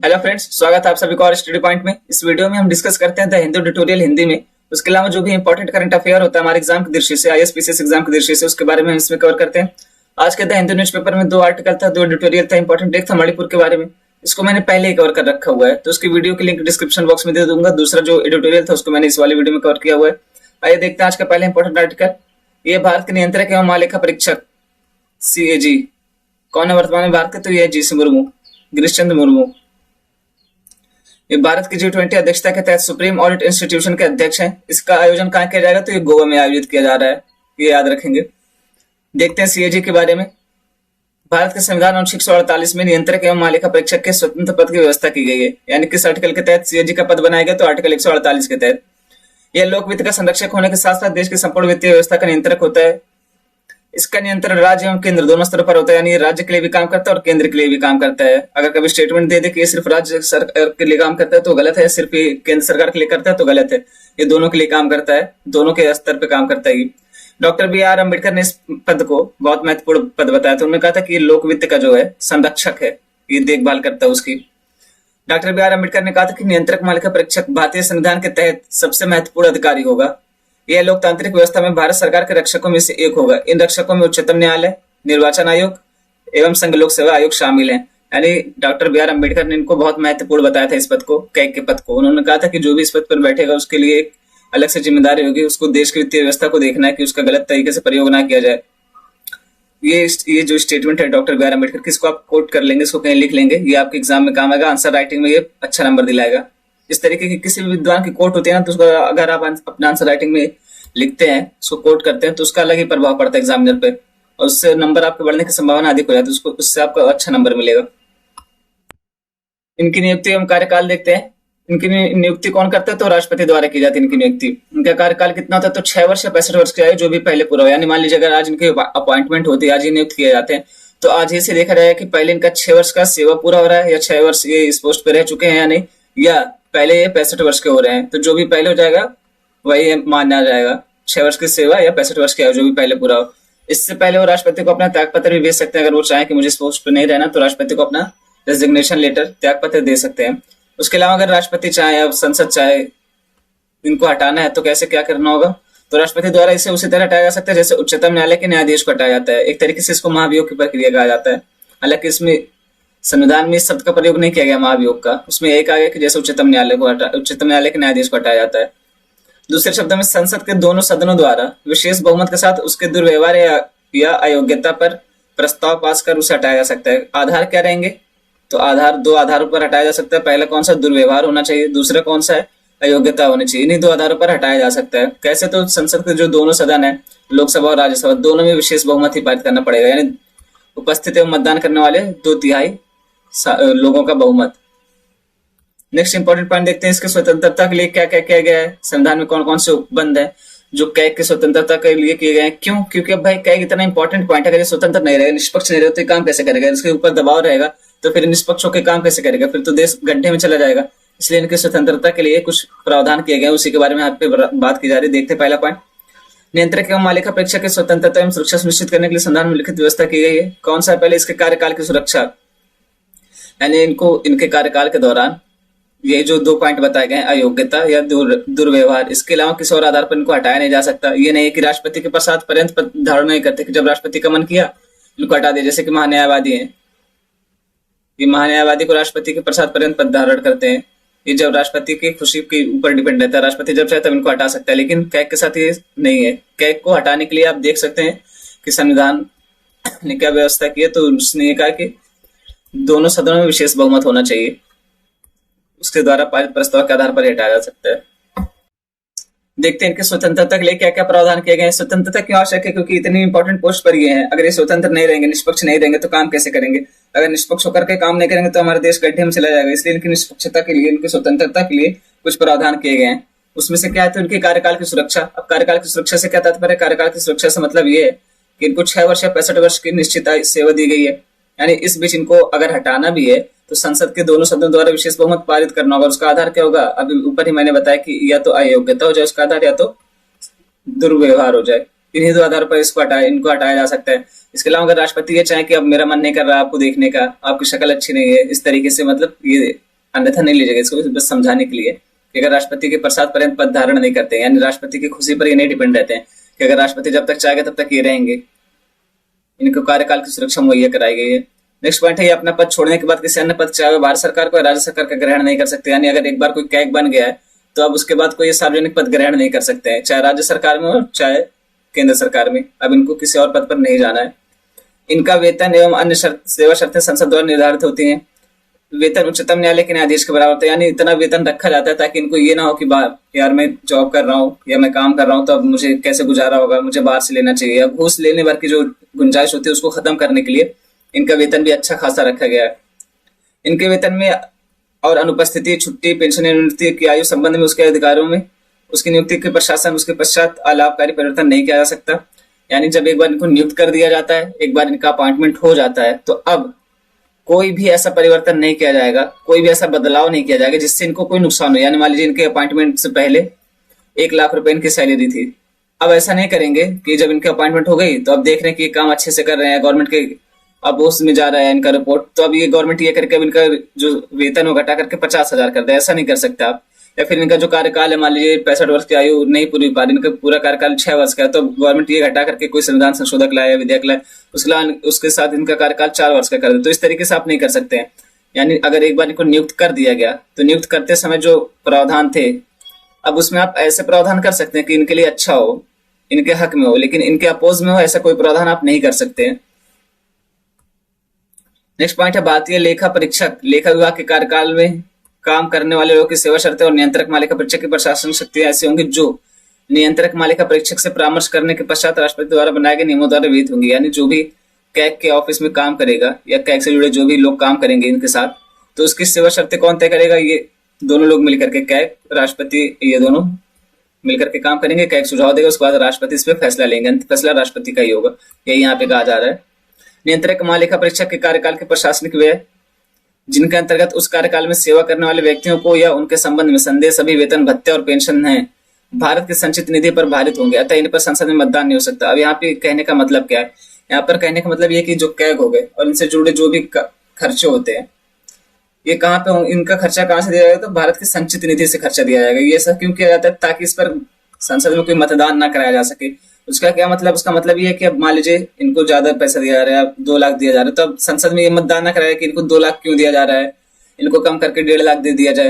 Hello friends, स्वागत है आप सभी का और स्टडी पॉइंट में। इस वीडियो में हम डिस्कस करते हैं द हिंदू ट्यूटोरियल हिंदी में। उसके अलावा जो भी इंपॉर्टेंट करंट अफेयर होता है हमारे एग्जाम की दृष्टि से, आईएएस एग्जाम की दृष्टि से, उसके बारे में हम इसमें कवर करते हैं। आज के द हिंदू न्यूज़पेपर में 2 आर्टिकल था, 2 एडिटोरियल था। इंपॉर्टेंट एक था मणिपुर के बारे में, इसको मैंने पहले ही कवर कर रखा हुआ है, तो उसकी वीडियो की लिंक डिस्क्रिप्शन बॉक्स में दे दूंगा। दूसरा जो एडिटोरियल था उसको मैंने इस वाली वीडियो में कवर किया हुआ है। आइए देखते हैं आज का पहले इंपॉर्टेंट आर्टिकल। ये भारत के नियंत्रक एवं महालेखा परीक्षक CAG कौन है वर्तमान में भारत के? तो ये GC मुर्मू, गिरीश चंद्र मुर्मू। ये भारत की G20 अध्यक्षता के तहत सुप्रीम ऑडिट इंस्टीट्यूशन के अध्यक्ष हैं। इसका आयोजन कहाँ किया जाएगा? तो ये गोवा में आयोजित किया जा रहा है, ये याद रखेंगे। देखते हैं CAG के बारे में। भारत के संविधान अनुच्छेद 148 में नियंत्रक एवं महालेखा परीक्षक के स्वतंत्र पद की व्यवस्था की गई है। यानी किस आर्टिकल के तहत CAG का पद बनाया गया? तो आर्टिकल 148 के तहत। यह लोक वित्त का संरक्षक होने के साथ साथ देश की संपूर्ण वित्तीय व्यवस्था का नियंत्रक होता है। इसका नियंत्रण राज्य एवं केंद्र दोनों स्तरों पर होता है, यानी राज्य के लिए भी काम करता है और केंद्र के लिए भी काम करता है। अगर कभी स्टेटमेंट दे दे कि ये सिर्फ राज्य सरकार के लिए काम करता है तो गलत है, सिर्फ ये केंद्र सरकार के लिए करता है तो गलत है। ये दोनों के लिए काम करता है, दोनों के स्तर पे काम करता है। डॉक्टर BR अम्बेडकर ने इस पद को बहुत महत्वपूर्ण पद बताया था। उन्होंने कहा था कि ये लोक वित्त का जो है संरक्षक है, ये देखभाल करता है उसकी। डॉक्टर BR अम्बेडकर ने कहा था कि नियंत्रक महालेखा परीक्षक भारतीय संविधान के तहत सबसे महत्वपूर्ण अधिकारी होगा। यह लोकतांत्रिक व्यवस्था में भारत सरकार के रक्षकों में से एक होगा। इन रक्षकों में उच्चतम न्यायालय, निर्वाचन आयोग एवं संघ लोक सेवा आयोग शामिल हैं। यानी डॉक्टर BR अम्बेडकर ने इनको बहुत महत्वपूर्ण बताया था इस पद को, कैग के पद को। उन्होंने कहा था कि जो भी इस पद पर बैठेगा उसके लिए एक अलग से जिम्मेदारी होगी, उसको देश की वित्तीय व्यवस्था को देखना है कि उसका गलत तरीके से प्रयोग ना किया जाए। ये जो स्टेटमेंट है डॉक्टर BR अम्बेडकर की, इसको आप कोट कर लेंगे, इसको कहीं लिख लेंगे, ये आपके एग्जाम में काम आएगा। आंसर राइटिंग में ये अच्छा नंबर दिलाएगा। इस तरीके की किसी भी विद्वान की कोट होती है ना, तो उसको अगर आप अपना आंसर राइटिंग में लिखते हैं, उसको कोट करते हैं, तो उसका अलग ही प्रभाव पड़ता है एग्जामिनर पे, और उससे नंबर आपके बढ़ने की संभावना अधिक हो जाती है, उससे आपको अच्छा नंबर मिलेगा। इनकी नियुक्ति एवं कार्यकाल देखते हैं। इनकी नियुक्ति कौन करता है? तो राष्ट्रपति द्वारा की जाती है इनकी नियुक्ति। इनका कार्यकाल कितना होता है? तो 6 वर्ष या 65 वर्ष की आयु जो भी पहले पूरा हो। यानी मान लीजिए अगर आज इनकी अपॉइंटमेंट होती है, आज ही नियुक्त किए जाते हैं, तो आज ही से देखा जाएगा कि पहले इनका 6 वर्ष का सेवा पूरा हो रहा है, या 6 वर्ष ये इस पोस्ट पे रह चुके हैं या नहीं, या पहले ये 65 वर्ष के हो रहे हैं। तो जो भी पहले हो जाएगा वही माना जाएगा। 6 वर्ष की सेवा या 65 वर्ष की आयु जो भी पहले पूरा हो। इससे पहले वो राष्ट्रपति को अपना त्यागपत्र भी भेज सकते हैं। अगर वो चाहे कि मुझे इस पोस्ट पे नहीं रहना, तो राष्ट्रपति को अपना रेजिग्नेशन लेटर, त्यागपत्र दे सकते हैं। उसके अलावा अगर राष्ट्रपति चाहे या संसद चाहे इनको हटाना है, तो कैसे क्या करना होगा? तो राष्ट्रपति द्वारा इसे उसी तरह हटाया जा सकता है जैसे उच्चतम न्यायालय के न्यायाधीश को हटाया जाता है। एक तरीके से इसको महाभियोग की प्रक्रिया कहा जाता है। हालांकि इसमें संविधान में इस शब्द का प्रयोग नहीं किया गया महाभियोग का, उसमें यही कहा गया कि जैसे उच्चतम न्यायालय के न्यायाधीश को हटाया जाता है। दूसरे शब्दों में संसद के दोनों सदनों द्वारा विशेष बहुमत के साथ उसके दुर्व्यवहार या अयोग्यता पर प्रस्ताव पास कर उसे हटाया जा सकता है। आधार क्या रहेंगे? तो आधार 2 आधारों पर हटाया जा सकता है। पहला कौन सा? दुर्व्यवहार होना चाहिए। दूसरा कौन सा है? अयोग्यता होनी चाहिए। इन्हीं 2 आधारों पर हटाया जा सकता है। कैसे? तो संसद के जो दोनों सदन है, लोकसभा और राज्यसभा, दोनों में विशेष बहुमत ही पारित करना पड़ेगा। यानी उपस्थित एवं मतदान करने वाले 2/3 लोगों का बहुमत। नेक्स्ट इंपॉर्टेंट पॉइंट देखते हैं, इसके स्वतंत्रता के लिए क्या क्या किया गया है। संविधान में कौन कौन से उपबंध है जो कैग की स्वतंत्रता के लिए किए गए हैं। क्यों? क्योंकि अब भाई कैग इतना इंपॉर्टेंट पॉइंट है। अगर ये स्वतंत्र नहीं रहेगा, निष्पक्ष नहीं रहेगा, तो ये काम कैसे करेगा? इसके ऊपर दबाव रहेगा तो फिर निष्पक्ष होकर काम कैसे करेगा? फिर तो देश गड्ढे में चला जाएगा। इसलिए इनकी स्वतंत्रता के लिए कुछ प्रावधान किए गए, उसी के बारे में यहाँ पे बात की जा रही है। देखते हैं पहला पॉइंट, नियंत्रक एवं महालेखा परीक्षक की स्वतंत्रता एवं सुरक्षा सुनिश्चित करने के लिए संविधान में लिखित व्यवस्था की गई है। कौन सा? पहले इसके कार्यकाल की सुरक्षा, यानी इनको इनके कार्यकाल के दौरान ये जो 2 पॉइंट बताए गए हैं, अयोग्यता या दुर्व्यवहार, इसके अलावा किसी और आधार पर इनको हटाया नहीं जा सकता। ये नहीं है कि राष्ट्रपति के प्रसाद पर्यंत धारण नहीं करते कि जब राष्ट्रपति का मन किया इनको हटा दिया, जैसे कि महान्यायवादी है। ये महान्यायवादी को राष्ट्रपति के प्रसाद पर्यंत पद धारण करते हैं। ये जब राष्ट्रपति की खुशी के ऊपर डिपेंड रहता है, राष्ट्रपति जब चाहे तब इनको हटा सकता है। लेकिन कैग के साथ ये नहीं है। कैग को हटाने के लिए आप देख सकते हैं कि संविधान ने क्या व्यवस्था की है। तो उसने ये कहा कि दोनों सदनों में विशेष बहुमत होना चाहिए, उसके द्वारा पारित प्रस्ताव के आधार पर हटाया जा सकता है। देखते हैं इनके स्वतंत्रता के लिए क्या क्या प्रावधान किए गए हैं। स्वतंत्रता क्यों आवश्यक है? क्योंकि इतनी इंपॉर्टेंट पोस्ट पर ये हैं। अगर ये स्वतंत्र नहीं रहेंगे, निष्पक्ष नहीं रहेंगे, तो काम कैसे करेंगे? अगर निष्पक्ष होकर के काम नहीं करेंगे तो हमारा देश गड्ढे में चला जाएगा। इसलिए इनकी निष्पक्षता के लिए, इनकी स्वतंत्रता के लिए कुछ प्रावधान किए गए हैं। उसमें से क्या है? तो इनके कार्यकाल की सुरक्षा। अब कार्यकाल की सुरक्षा से क्या तात्पर्य है? कार्यकाल की सुरक्षा से मतलब ये है कि इनको 6 वर्ष या 65 वर्ष की निश्चित सेवा दी गई है। यानी इस बीच इनको अगर हटाना भी है तो संसद के दोनों सदनों द्वारा विशेष बहुमत पारित करना होगा। उसका आधार क्या होगा? अभी ऊपर ही मैंने बताया कि या तो अयोग्यता हो जाए उसका आधार, या तो दुर्व्यवहार हो जाए। इन्हीं 2 आधार पर इनको हटाया जा सकता है। इसके अलावा अगर राष्ट्रपति ये चाहे कि अब मेरा मन नहीं कर रहा आपको देखने का, आपकी शक्ल अच्छी नहीं है, इस तरीके से मतलब ये अन्यथा नहीं लीजिएगा। इसको बस समझाने के लिए कि अगर राष्ट्रपति के प्रसाद पर्यंत पद धारण नहीं करते, यानी राष्ट्रपति की खुशी पर ये नहीं डिपेंड रहते हैं कि अगर राष्ट्रपति जब तक चाहेगा तब तक ये रहेंगे, इनको कार्यकाल की सुरक्षा मुहैया कराई गई है। नेक्स्ट पॉइंट है, ये अपना पद छोड़ने के बाद किसी अन्य पद, चाहे भारत सरकार को या राज्य सरकार का, ग्रहण नहीं कर सकते। यानी अगर एक बार कोई कैग बन गया है तो अब उसके बाद कोई सार्वजनिक पद ग्रहण नहीं कर सकते हैं, चाहे राज्य सरकार में हो चाहे केंद्र सरकार में। अब इनको किसी और पद पर नहीं जाना है। इनका वेतन एवं अन्य सेवा शर्तें संसद द्वारा निर्धारित होती हैं। वेतन उच्चतम न्यायालय के न्यायाधीश के बराबर होता है, यानी इतना वेतन रखा जाता है ताकि इनको ये ना हो कि यार मैं जॉब कर रहा हूँ या मैं काम कर रहा हूँ तो अब मुझे कैसे गुजारा होगा, मुझे बाहर से लेना चाहिए। या घूस लेने भर की जो गुंजाइश होती है उसको खत्म करने के लिए इनका वेतन भी अच्छा खासा रखा गया है। इनके वेतन में और अनुपस्थिति, छुट्टी, पेंशन, निवृत्ति की आयु संबंध में, उसके अधिकारों में, उसकी नियुक्ति के प्रशासन, उसके पश्चात अलाभकारी परिवर्तन नहीं किया जा सकता। यानी जब एक बार इनको नियुक्त कर दिया जाता है, एक बार इनका अपॉइंटमेंट हो जाता है, तो अब कोई भी ऐसा परिवर्तन नहीं किया जाएगा, कोई भी ऐसा बदलाव नहीं किया जाएगा जिससे इनको कोई नुकसान हो। यानी मान लीजिए इनके अपॉइंटमेंट से पहले 1 लाख रुपए इनकी सैलरी थी, अब ऐसा नहीं करेंगे कि जब इनके अपॉइंटमेंट हो गई तो अब देख रहे हैं कि काम अच्छे से कर रहे हैं, गवर्नमेंट के अब उसमें जा रहा है इनका रिपोर्ट, तो अब ये गवर्नमेंट ये करके अब इनका जो वेतन हो घटा करके 50,000 कर दे। ऐसा नहीं कर सकते आप। या फिर इनका जो कार्यकाल है, मान लीजिए 65 वर्ष की आयु नहीं पूरी पा रही, इनका पूरा कार्यकाल 6 वर्ष का है, तो गवर्नमेंट ये घटा करके कोई संविधान संशोधक लाए, विधेयक लाए, उसके साथ इनका कार्यकाल 4 वर्ष का कर दे। तो इस तरीके से आप नहीं कर सकते हैं। यानी अगर एक बार इनको नियुक्त कर दिया गया तो नियुक्त करते समय जो प्रावधान थे, अब उसमें आप ऐसे प्रावधान कर सकते हैं कि इनके लिए अच्छा हो, इनके हक में हो, लेकिन इनके अपोज में हो ऐसा कोई प्रावधान आप नहीं कर सकते हैं। नेक्स्ट पॉइंट है, भारतीय लेखा परीक्षक, लेखा विभाग के कार्यकाल में काम करने वाले लोगों की सेवा शर्तें और नियंत्रक मालिका परीक्षक की प्रशासनिक शक्तियां ऐसी होंगी जो नियंत्रक मालिका परीक्षक से परामर्श करने के पश्चात राष्ट्रपति द्वारा बनाए गए नियमों द्वारा विहित होंगी। यानी जो भी कैग के ऑफिस में काम करेगा या कैग से जुड़े जो भी लोग काम करेंगे इनके साथ, तो उसकी सेवा शर्तें कौन तय करेगा? ये दोनों लोग मिलकर के, कैग, राष्ट्रपति, ये दोनों मिलकर के काम करेंगे। कैग सुझाव देगा, उसके बाद राष्ट्रपति इस पे फैसला लेंगे, फैसला राष्ट्रपति का ही होगा। यही यहाँ पे कहा जा रहा है। नियंत्रक मालिका परीक्षक के कार्यकाल के प्रशासनिक व्यय जिनके अंतर्गत उस कार्यकाल में सेवा करने वाले व्यक्तियों को या उनके संबंध में संदेह सभी वेतन, भत्ते और पेंशन हैं भारत के संचित निधि पर भारित होंगे, अतः इन पर संसद में मतदान नहीं हो सकता। अब यहाँ पे कहने का मतलब क्या है? यहाँ पर कहने का मतलब ये कि जो कैग हो गए और इनसे जुड़े जो भी खर्चे होते हैं, ये कहाँ पे, इनका खर्चा कहाँ से दिया जाएगा? तो भारत की संचित निधि से खर्चा दिया जाएगा। ये सब क्यों किया जाता है? ताकि इस पर संसद में कोई मतदान ना कराया जा सके। उसका क्या मतलब? उसका मतलब ये है कि अब मान लीजिए इनको ज्यादा पैसा दिया जा रहा है, 2 लाख दिया जा रहा है, तो अब संसद में ये मतदान ना कराया कि इनको 2 लाख क्यों दिया जा रहा है, इनको कम करके 1.5 लाख दे दिया जाए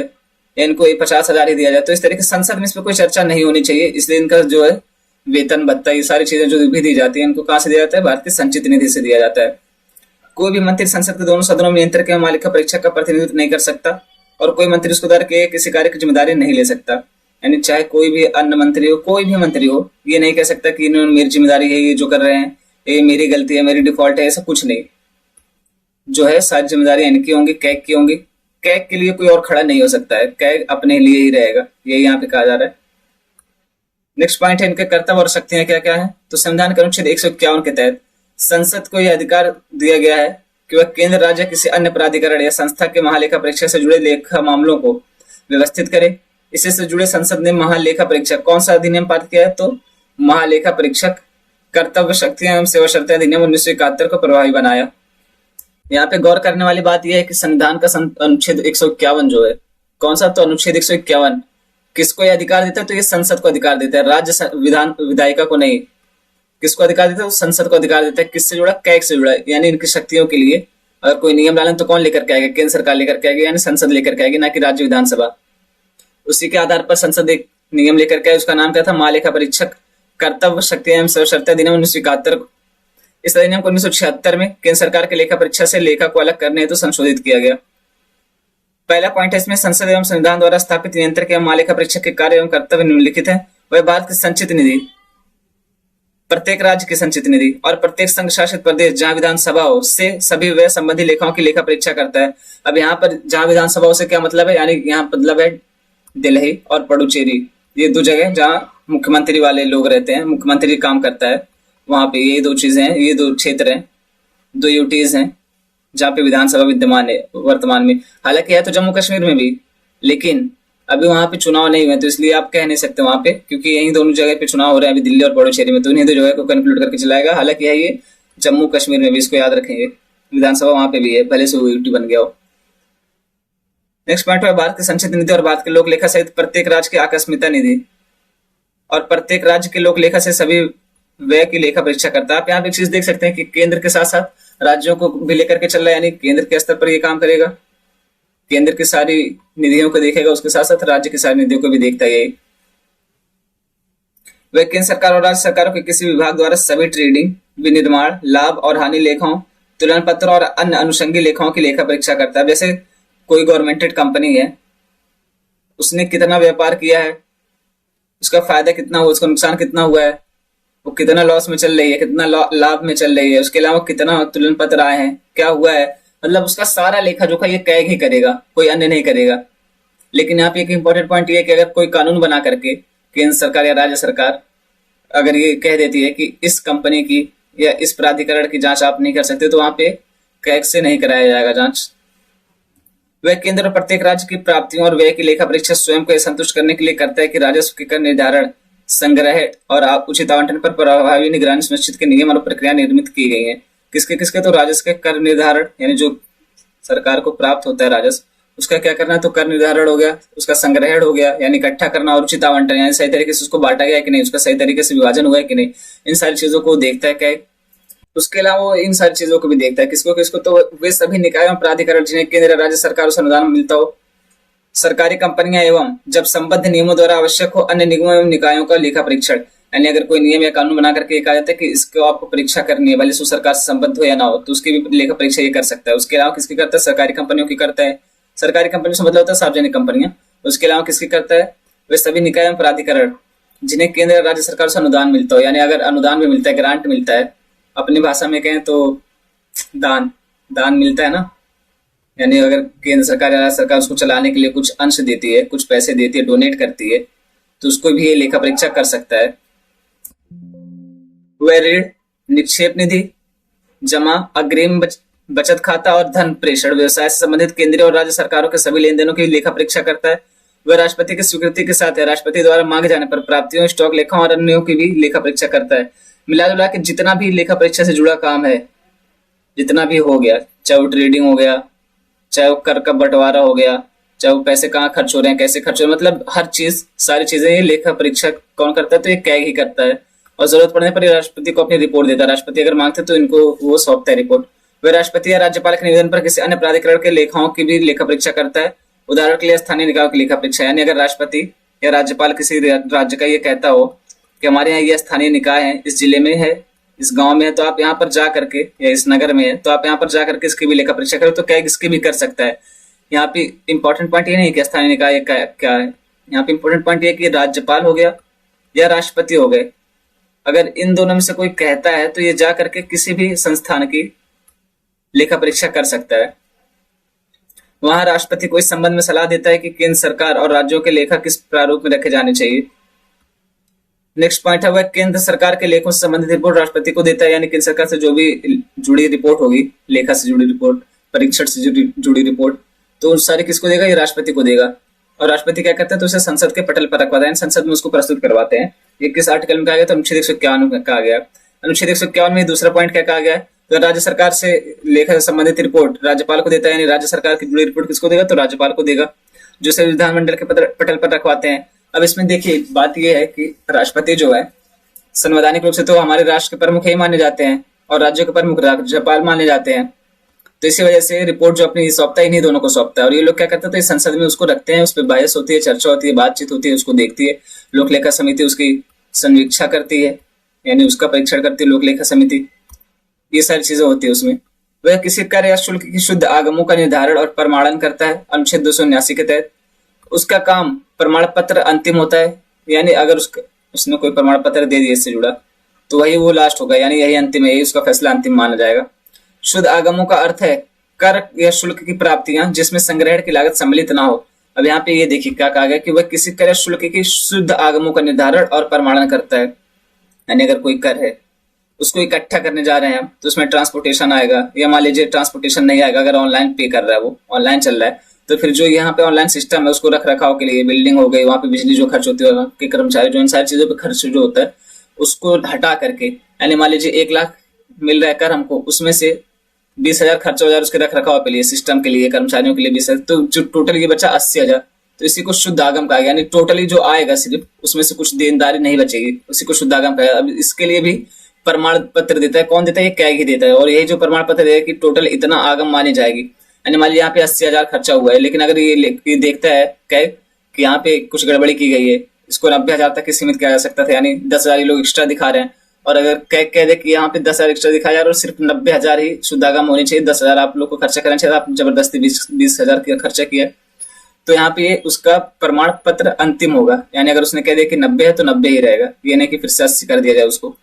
या इनको 50,000 ही दिया जाए। तो इस तरीके से संसद में इस पर कोई चर्चा नहीं होनी चाहिए। इसलिए इनका जो है वेतन, भत्ता, ये सारी चीजें जो भी दी जाती है, इनको कहाँ से दिया जाता है? भारत की संचित निधि से दिया जाता है। कोई भी मंत्री संसद के दोनों सदनों में नियंत्रक एवं मालिका परीक्षक का प्रतिनिधित्व नहीं कर सकता और कोई मंत्री उसको द्वारा किसी कार्य की जिम्मेदारी नहीं ले सकता। यानी चाहे कोई भी अन्य मंत्री हो, कोई भी मंत्री हो, ये नहीं कह सकता कि इन्होंने मेरी जिम्मेदारी है, ये जो कर रहे हैं ये मेरी गलती है, मेरी डिफॉल्ट है, ऐसा कुछ नहीं। जो है सारी जिम्मेदारी इनकी होंगी, कैग की होंगी। कैग के लिए कोई और खड़ा नहीं हो सकता है, कैग अपने लिए ही रहेगा, यही यहाँ पे कहा जा रहा है। नेक्स्ट पॉइंट है, इनके कर्तव्य और शक्तियां क्या क्या है? तो संविधान के अनुच्छेद 151 के तहत संसद को यह अधिकार दिया गया है कि वह केंद्र, राज्य, किसी अन्य प्राधिकरण या संस्था के महालेखा परीक्षक से जुड़े लेखा मामलों को व्यवस्थित करे। इससे से जुड़े संसद ने महालेखा परीक्षक कौन सा अधिनियम पारित किया है? तो महालेखा परीक्षक कर्तव्य, शक्तियां एवं सेवा शर्तें अधिनियम 1971 को प्रभावी बनाया। यहाँ पे गौर करने वाली बात यह है कि संविधान का अनुच्छेद 151 जो है, कौन सा? तो अनुच्छेद 151 किसको यह अधिकार देता है? तो ये संसद को अधिकार देता है, राज्य विधायिका को नहीं। किसको अधिकार देता है? तो संसद को अधिकार देता है। किससे जुड़ा? कैग से जुड़ा है। यानी इनकी शक्तियों के लिए अगर कोई नियम डालें तो कौन लेकर के आएगा? केंद्र सरकार लेकर के आएगी, यानी संसद लेकर के आएगी, ना कि राज्य विधानसभा। उसी के आधार पर संसद एक नियम लेकर के आए, उसका नाम क्या था? महालेखा परीक्षक कर्तव्य, शक्तियां एवं सेवा शर्तें अधिनियम 1971। इस अधिनियम को 1976 में केंद्र सरकार के लेखा परीक्षा से लेखा को अलग करने हेतु संशोधित किया गया। पहला पॉइंट है इसमें, संसद एवं संविधान द्वारा स्थापित नियंत्रक एवं महालेखा परीक्षक के कार्य एवं कर्तव्य निम्नलिखित है। वह भारत की संचित निधि, प्रत्येक राज्य की संचित निधि और प्रत्येक संघ शासित प्रदेश जहां विधानसभा हो से सभी व्यय संबंधी लेखाओं की लेखा परीक्षा करता है। अब यहाँ पर जहां विधानसभा हो से क्या मतलब है? यानी यहाँ मतलब है दिल्ली और पुडुचेरी, ये 2 जगह जहां मुख्यमंत्री वाले लोग रहते हैं, मुख्यमंत्री काम करता है, वहां पे ये 2 चीजें हैं, ये 2 क्षेत्र हैं, 2 यूटीज हैं जहाँ पे विधानसभा विद्यमान है वर्तमान में। हालांकि है तो जम्मू कश्मीर में भी, लेकिन अभी वहां पे चुनाव नहीं हुए, तो इसलिए आप कह नहीं सकते वहां पे, क्योंकि यही दोनों जगह पे चुनाव हो रहे हैं अभी, दिल्ली और पुडुचेरी में, तो इन्हीं 2 जगह को कंक्लूड करके चलाएगा। हालांकि है ये जम्मू कश्मीर में भी, इसको याद रखेंगे, विधानसभा वहां पे भी है, भले से वो यूटी बन गया हो। नेक्स्ट पॉइंट है भारत की संचित निधि और भारत के लोक लेखा सहित प्रत्येक राज्य की आकस्मिकता निधि, और प्रत्येक राज्य के लोक लेखा से सभी व्यय की लेखा परीक्षा करता है। आप यहाँ पे एक चीज देख सकते हैं कि केंद्र के साथ साथ राज्यों को भी लेकर के चल रहा है, यानी केंद्र के स्तर पर ये काम करेगा, केंद्र की सारी निधियों को देखेगा, उसके साथ साथ राज्य की सारी निधियों को भी देखता है। यही वह केंद्र सरकार और राज्य सरकारों के किसी विभाग द्वारा सभी ट्रेडिंग, विनिर्माण, लाभ और हानि लेखाओं, तुलन पत्रों और अन्य अनुषंगी लेखाओं की लेखा परीक्षा करता है। जैसे कोई गवर्नमेंटेड कंपनी है, उसने कितना व्यापार किया है, उसका फायदा कितना हुआ, उसका नुकसान कितना हुआ है, वो कितना लॉस में चल रही है, कितना लाभ में चल रही है, उसके अलावा कितना तुलन पत्र आए हैं, क्या हुआ है, मतलब उसका सारा लेखा जोखा ये कैग ही करेगा, कोई अन्य नहीं करेगा। लेकिन यहाँ पे एक इंपॉर्टेंट पॉइंट ये है कि अगर कोई कानून बना करके केंद्र सरकार या राज्य सरकार अगर ये कह देती है कि इस कंपनी की या इस प्राधिकरण की जांच आप नहीं कर सकते, तो वहां पे कैग से नहीं कराया जाएगा जांच। वह केंद्र और प्रत्येक राज्य की प्राप्तियों और व्यय की लेखा परीक्षा स्वयं को संतुष्ट करने के लिए करता है कि राजस्व के कर निर्धारण, संग्रह और उचित आवंटन पर प्रभावी निगरानी सुनिश्चित के नियम और प्रक्रिया निर्मित की गई है। किसके किसके? तो राजस्व के कर निर्धारण, यानी जो सरकार को प्राप्त होता है राजस्व, उसका क्या करना है, तो कर निर्धारण हो गया, उसका संग्रहण हो गया यानी इकट्ठा करना, और उचित आवंटन यानी सही तरीके से उसको बांटा गया है कि नहीं, उसका सही तरीके से विभाजन हुआ है कि नहीं, इन सारी चीजों को देखता है। क्या उसके अलावा वो इन सारी चीजों को भी देखता है। किसको किसको? तो वे सभी निकाय एवं प्राधिकरण जिन्हें केंद्र राज्य सरकार से अनुदान मिलता हो, सरकारी कंपनियां एवं जब संबद्ध नियमों द्वारा आवश्यक हो अन्य निगमों एवं निकायों का लेखा परीक्षण, यानी अगर कोई नियम या कानून बना करके कहा जाता है कि इसको आपको परीक्षा करनी है, भले सो सरकार से संबद्ध हो या ना हो, तो उसकी भी लेखा परीक्षा ये कर सकता है। उसके अलावा किसकी करता है? सरकारी कंपनियों की करता है। सरकारी कंपनियों से मतलब होता है सार्वजनिक कंपनियां। उसके अलावा किसकी करता है? वे सभी निकाय एवं प्राधिकरण जिन्हें केंद्र और राज्य सरकार से अनुदान मिलता हो, यानी अगर अनुदान भी मिलता है, ग्रांट मिलता है, अपनी भाषा में कहें तो दान दान मिलता है ना, यानी अगर केंद्र सरकार या राज्य सरकार उसको चलाने के लिए कुछ अंश देती है, कुछ पैसे देती है, डोनेट करती है, तो उसको भी ये लेखा परीक्षा कर सकता है। वह ऋण, निक्षेप निधि, जमा, अग्रिम बचत खाता और धन प्रेषण, व्यवसाय से संबंधित केंद्रीय और राज्य सरकारों के सभी लेन देनों की लेखा परीक्षा करता है। वह राष्ट्रपति की स्वीकृति के साथ है राष्ट्रपति द्वारा मांगे जाने पर प्राप्तियों, स्टॉक लेखा और अन्यों की भी लेखा परीक्षा करता है। मिला जुला के जितना भी लेखा परीक्षा से जुड़ा काम है, जितना भी हो गया, चाहे वो ट्रेडिंग हो गया, चाहे वो कर का बंटवारा हो गया, चाहे वो पैसे कहाँ खर्च हो रहे हैं, कैसे खर्च हो रहे हैं, मतलब हर चीज, सारी चीजें ये लेखा परीक्षा कौन करता है? तो ये कैग ही करता है। और जरूरत पड़ने पर राष्ट्रपति को अपनी रिपोर्ट देता है। राष्ट्रपति अगर मांगते तो इनको वो सौंपता है रिपोर्ट। वह राष्ट्रपति या राज्यपाल के निवेदन पर किसी अन्य प्राधिकरण के लेखाओं की भी लेखा परीक्षा करता है। उदाहरण के लिए स्थानीय निकायों की लेखा परीक्षा, यानी अगर राष्ट्रपति या राज्यपाल किसी राज्य का ये कहता हो कि हमारे यहाँ ये स्थानीय निकाय है, इस जिले में है, इस गांव में है, तो आप यहाँ पर जा करके, या इस नगर में है तो आप यहाँ पर जा करके इसकी भी लेखा परीक्षा करो, तो कैग इसकी भी कर सकता है। यहाँ पे इंपॉर्टेंट पॉइंट ये नहीं कि स्थानीय निकाय क्या है, यहाँ पे इंपॉर्टेंट पॉइंट ये कि राज्यपाल हो गया या राष्ट्रपति हो गए, अगर इन दोनों में से कोई कहता है तो ये जा करके किसी भी संस्थान की लेखा परीक्षा कर सकता है। वहां राष्ट्रपति को इस संबंध में सलाह देता है कि केंद्र सरकार और राज्यों के लेखा किस प्रारूप में रखे जाने चाहिए। नेक्स्ट पॉइंट है वह केंद्र सरकार के लेखों से संबंधित रिपोर्ट राष्ट्रपति को देता है, यानी केंद्र सरकार से जो भी जुड़ी रिपोर्ट होगी, लेखा से जुड़ी रिपोर्ट, परीक्षण से जुड़ी रिपोर्ट, तो उन सारी किसको देगा? ये राष्ट्रपति को देगा। और राष्ट्रपति क्या करते हैं? तो उसे संसद के पटल पर रखवाते हैं, संसद में उसको प्रस्तुत करवाते हैं। ये किस आर्टिकल में कहा गया? तो अनुच्छेद 151 में कहा गया। अनुच्छेद 151 में दूसरा पॉइंट क्या कहा गया? तो राज्य सरकार से लेखा से संबंधित रिपोर्ट राज्यपाल को देता है, यानी राज्य सरकार की जुड़ी रिपोर्ट किसको देगा? तो राज्यपाल को देगा, जो से विधानमंडल के पटल पर रखवाते हैं। अब इसमें देखिए बात यह है कि राष्ट्रपति जो है संवैधानिक रूप से तो हमारे राष्ट्र के प्रमुख ही माने जाते हैं और राज्यों के प्रमुख राज्यपाल माने जाते हैं, तो इसी वजह से रिपोर्ट जो अपनी सौंपता ही नहीं, दोनों को सौंपता है। और ये लोग क्या करते हैं? तो संसद में उसको रखते हैं, उस पर बहस होती है, चर्चा होती है, बातचीत होती है, उसको देखती है लोक लेखा समिति, उसकी समीक्षा करती है, यानी उसका परीक्षण करती है लोक लेखा समिति। ये सारी चीजें होती है उसमें। वह किसी कर या शुल्क की शुद्ध आगमों का निर्धारण और प्रमाणन करता है अनुच्छेद 279 के तहत। उसका काम प्रमाण पत्र अंतिम होता है, यानी अगर उसने कोई प्रमाण पत्र दे दिया इससे जुड़ा तो वही वो लास्ट होगा, यानी यही अंतिम है, यही उसका फैसला अंतिम माना जाएगा। शुद्ध आगमों का अर्थ है कर या शुल्क की प्राप्तियां जिसमें संग्रहण की लागत सम्मिलित ना हो। अब यहाँ पे ये देखिए क्या कहा गया कि वह किसी कर या शुल्क की शुद्ध आगमों का निर्धारण और प्रमाणन करता है, यानी अगर कोई कर है उसको इकट्ठा करने जा रहे हैं तो उसमें ट्रांसपोर्टेशन आएगा, या मान लीजिए ट्रांसपोर्टेशन नहीं आएगा, अगर ऑनलाइन पे कर रहा है, वो ऑनलाइन चल रहा है, तो फिर जो यहाँ पे ऑनलाइन सिस्टम है उसको रख रखाव के लिए, बिल्डिंग हो गई, वहां पे बिजली जो खर्च होती है, वहां के कर्मचारी, जो इन सारी चीजों पे खर्च जो होता है उसको हटा करके, यानी मान लीजिए 1 लाख मिल रहा है कर हमको, उसमें से 20,000 खर्चा हो जा रहा है उसके रख रखाव के लिए, सिस्टम के लिए, कर्मचारियों के लिए 20,000, तो जो टोटल ये बचा 80,000। तो इसी को शुद्ध आगम कहा गया, यानी टोटली जो आएगा सिर्फ उसमें से कुछ देनदारी नहीं बचेगी, उसी को शुद्ध आगम कहा गया। अब इसके लिए भी प्रमाण पत्र देता है, कौन देता है? ये कैग ही देता है। और यही जो प्रमाण पत्र देगा कि टोटल इतना आगम मानी जाएगी, यानी मान लीजिए यहाँ पे 80,000 खर्चा हुआ है, लेकिन अगर ये देखता है कैग कि यहाँ पे कुछ गड़बड़ी की गई है, इसको 90,000 तक ही सीमित किया जा सकता था, यानी 10,000 ये लोग एक्स्ट्रा दिखा रहे हैं। और अगर कैग कह दे कि यहाँ पे 10,000 एक्स्ट्रा दिखाया जा रहा है और सिर्फ 90,000 ही शुद्ध आगम होनी चाहिए, 10,000 आप लोग को खर्चा करना चाहिए, आप जबरदस्ती 20,000 का खर्चा किया, तो यहाँ पे उसका प्रमाण पत्र अंतिम होगा। यानी अगर उसने कह दिया कि 90 है तो 90 ही रहेगा, ये नहीं कि फिर से 80 कर दिया जाए उसको।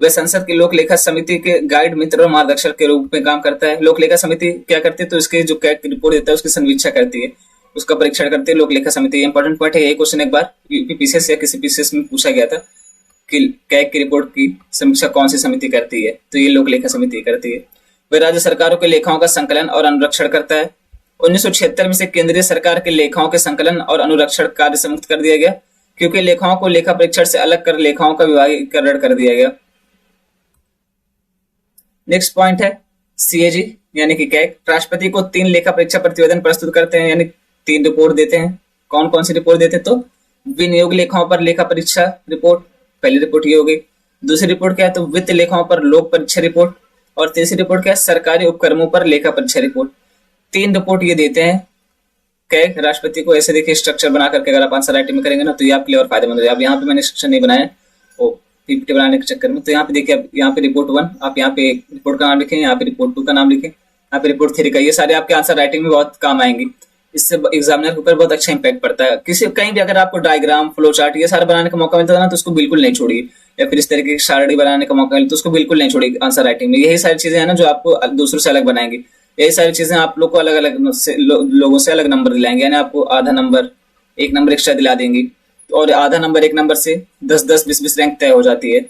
वह संसद की लोक लेखा समिति के गाइड, मित्र और मार्गदर्शक के रूप में काम करता है। लोक लेखा समिति क्या करती है? तो इसके जो कैग रिपोर्ट देता है उसकी समीक्षा करती है, उसका परीक्षण करती है लोक लेखा समिति। इंपॉर्टेंट पॉइंट है, यही क्वेश्चन एक बार यूपीपीसीएस या किसी पीसीएस में पूछा गया था कि कैग की रिपोर्ट की समीक्षा कौन सी समिति करती है, तो ये लोक लेखा समिति करती है। वह राज्य सरकारों के लेखाओं का संकलन और अनुरक्षण करता है। 1976 में से केंद्रीय सरकार के लेखाओं के संकलन और अनुरक्षण कार्य से मुक्त कर दिया गया, क्योंकि लेखाओं को लेखा परीक्षण से अलग कर लेखाओं का विभागीकरण कर दिया गया। नेक्स्ट पॉइंट है सीएजी यानी कि कैग। राष्ट्रपति को 3 लेखा परीक्षा प्रतिवेदन प्रस्तुत करते हैं, यानी 3 रिपोर्ट देते हैं। कौन कौन सी रिपोर्ट देते हैं? तो विनियोग लेखाओं पर लेखा परीक्षा रिपोर्ट, पहली रिपोर्ट ये हो गई। दूसरी रिपोर्ट क्या है? तो वित्त लेखाओं पर लोक परीक्षा रिपोर्ट। और तीसरी रिपोर्ट क्या है? सरकारी उपक्रमों पर लेखा परीक्षा रिपोर्ट। 3 रिपोर्ट ये देते हैं कैग राष्ट्रपति को। ऐसे देखिए स्ट्रक्चर बना करके अगर आप आंसर राइटिंग में करेंगे ना तो ये आपके लिए और फायदेमंद है। अब यहाँ पे मैंने स्ट्रक्चर नहीं बनाया पीपीटी बनाने के चक्कर में, तो यहाँ पे देखिए आप यहाँ पे रिपोर्ट 1, आप यहाँ पे रिपोर्ट का नाम लिखें, यहाँ पे रिपोर्ट 2 का नाम लिखें, यहाँ पे रिपोर्ट 3 का। ये सारे आपके आंसर राइटिंग में बहुत काम आएंगे, इससे एग्जामिनर के ऊपर बहुत अच्छा इंपैक्ट पड़ता है। किसी कहीं भी अगर आपको डायग्राम, फ्लो चार्ट ये सारा बनाने का मौका मिलता है ना तो उसको बिल्कुल नहीं छोड़िए, या फिर इस तरीके की सारणी बनाने का मौका मिले तो उसको बिल्कुल नहीं छोड़िए आंसर राइटिंग में। यही सारी चीजें हैं ना जो आपको दूसरों से अलग बनाएंगी। यही सारी चीजें आप लोग को अलग अलग लोगों से अलग नंबर दिलाएंगे, यानी आपको आधा नंबर 1 नंबर एक्स्ट्रा दिला देंगी, और आधा नंबर 1 नंबर से 10-10, 20-20 रैंक तय हो जाती है।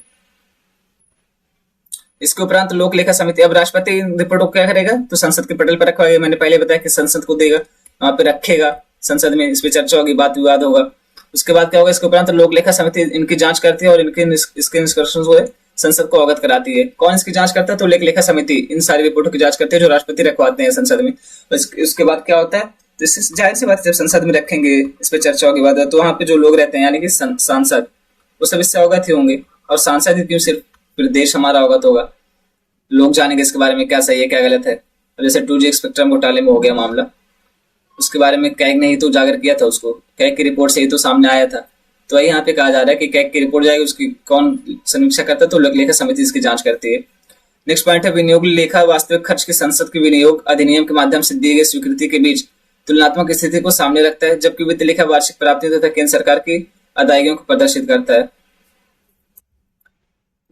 इसके उपरांत लोक लेखा समिति, अब राष्ट्रपति रिपोर्ट को क्या करेगा? तो संसद के पटल पर रखवाएगा। मैंने पहले बताया कि संसद को देगा, वहां पे रखेगा, संसद में इस पे चर्चा होगी, बात विवाद होगा। उसके बाद क्या होगा? इसके उपरांत लोक लेखा समिति इनकी जांच करती है और इसके निष्कर्षों को संसद को अवगत कराती है। कौन इसकी जांच करता है? तो लोक लेखा समिति इन सारी रिपोर्टों की जांच करती है जो राष्ट्रपति रखवाते हैं संसद में। उसके बाद क्या होता है? तो इससे जाहिर सी बात है जब संसद में रखेंगे, इस पे चर्चा होगी, बात है, तो वहां पे जो लोग रहते हैं यानी कि सांसद, वो सब इससे अवगत ही होंगे। और सांसद ही क्यों, सिर्फ फिर देश हमारा अवगत होगा, लोग जानेंगे इसके बारे में क्या सही है क्या गलत है। जैसे 2G स्पेक्ट्रम घोटाले में हो गया मामला, उसके बारे में कैग ने ही तो उजागर किया था, उसको कैग की रिपोर्ट से ही तो सामने आया था। तो यहाँ पे कहा जा रहा है कि कैग की रिपोर्ट जाएगी, उसकी कौन समीक्षा करता है? तो लोक लेखा समिति इसकी जांच करती है। नेक्स्ट पॉइंट है विनियोग लेखा वास्तविक खर्च की संसद के विनियोग अधिनियम के माध्यम से दी गई स्वीकृति के बीच तुलनात्मक स्थिति को सामने रखता है, जबकि वित्त लेखा वार्षिक प्राप्तियों तथा केंद्र सरकार की अदायगियों को प्रदर्शित करता है।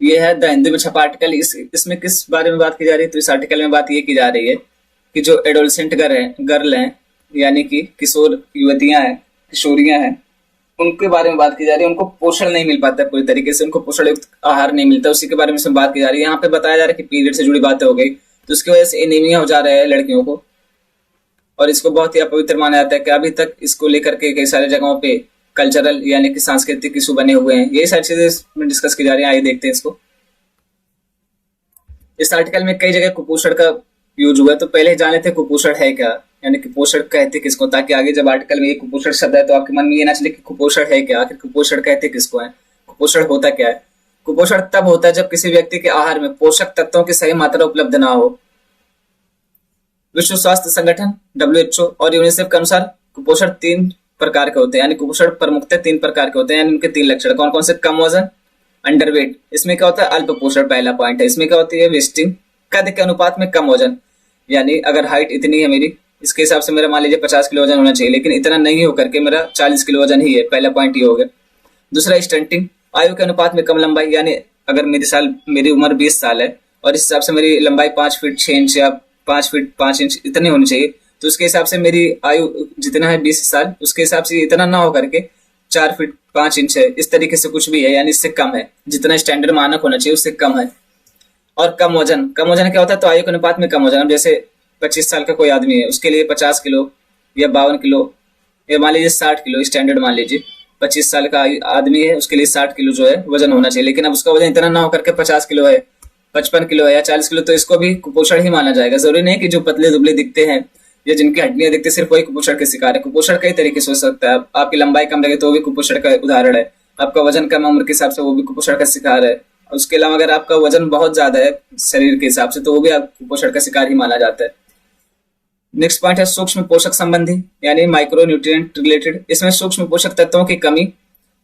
ये है द हिंदू में छपा आर्टिकल। इसमें किस बारे में बात की जा रही है? तो इस आर्टिकल में बात ये की जा रही है कि जो एडोलसेंट गर्ल हैं यानी कि किशोर युवतियां हैं, किशोरियां हैं, उनके बारे में बात की जा रही है। उनको पोषण नहीं मिल पाता है पूरी तरीके से, उनको पोषण युक्त आहार नहीं मिलता, उसी के बारे में बात की जा रही है। यहाँ पे बताया जा रहा है कि पीरियड से जुड़ी बातें हो गई, तो उसकी वजह से एनीमिया हो जा रहा है लड़कियों को, और इसको बहुत ही अपवित्र माना जाता है कि अभी तक इसको लेकर के कई सारी जगहों पे कल्चरल यानी कि सांस्कृतिक इशू बने हुए हैं। यही सारी चीजें इसमें डिस्कस की जा रही है, आइए देखते हैं इसको। इस आर्टिकल में कई जगह कुपोषण का यूज हुआ है, तो पहले जान लेते हैं कुपोषण है क्या, यानी कुपोषण कहते किसको, ताकि आगे जब आर्टिकल में ये कुपोषण शब्द है तो आपके मन में ये ना चले कि कुपोषण है क्या, आखिर कुपोषण कहते किसको है, कुपोषण होता क्या है। कुपोषण तब होता है जब किसी व्यक्ति के आहार में पोषक तत्वों की सही मात्रा उपलब्ध ना हो। विश्व स्वास्थ्य संगठन WHO और यूनिसेफ के अनुसार कुपोषण 3 प्रकार के होते हैं, यानी कुपोषण प्रमुखतः 3 प्रकार के होते हैं, यानी उनके 3 लक्षण। कौन कौन से? कम वजन, अंडरवेट, इसमें क्या होता है? अल्प पोषण, पहला पॉइंट है। इसमें क्या होती है? वेस्टिंग, कद के अनुपात में कम वजन, यानी अगर हाइट इतनी है मेरी, इसके हिसाब से मेरा मान लीजिए 50 किलो वजन होना चाहिए, लेकिन इतना नहीं होकर के मेरा 40 किलो वजन ही है, पहला पॉइंट ये हो गया। दूसरा स्टंटिंग, आयु के अनुपात में कम लंबाई, यानी अगर मेरी उम्र 20 साल है और इस हिसाब से मेरी लंबाई 5 फीट 6 इंच या 5 फीट 5 इंच इतनी होनी चाहिए, तो उसके हिसाब से मेरी आयु जितना है 20 साल, उसके हिसाब से इतना ना हो करके 4 फीट 5 इंच है, इस तरीके से कुछ भी है, यानी इससे कम है, जितना स्टैंडर्ड मानक होना चाहिए उससे कम है। और कम वजन, कम वजन क्या होता है? तो आयु के अनुपात में कम वजन, जैसे 25 साल का कोई आदमी है, उसके लिए 50 किलो या 52 किलो या मान लीजिए 60 किलो स्टैंडर्ड मान लीजिए, 25 साल का आदमी है, उसके लिए 60 किलो जो है वजन होना चाहिए, लेकिन अब उसका वजन इतना ना होकर के 50 किलो है, 55 किलो है या 40 किलो, तो इसको भी कुपोषण ही माना जाएगा। जरूरी नहीं कि जो पतले दुबले दिखते हैं या जिनकी हड्डियां दिखती है सिर्फ वही कुपोषण के शिकार है। कुपोषण कई तरीके से हो सकता है। आपकी लंबाई कम लगे तो वो भी कुपोषण का उदाहरण है। आपका वजन कम उम्र के हिसाब से वो भी कुपोषण का शिकार है। उसके अलावा अगर आपका वजन बहुत ज्यादा है शरीर के हिसाब से तो वो भी आप कुपोषण का शिकार ही माना जाता है। नेक्स्ट पॉइंट है सूक्ष्म पोषक संबंधी यानी माइक्रो न्यूट्रिएंट रिलेटेड। इसमें सूक्ष्म पोषक तत्वों की कमी,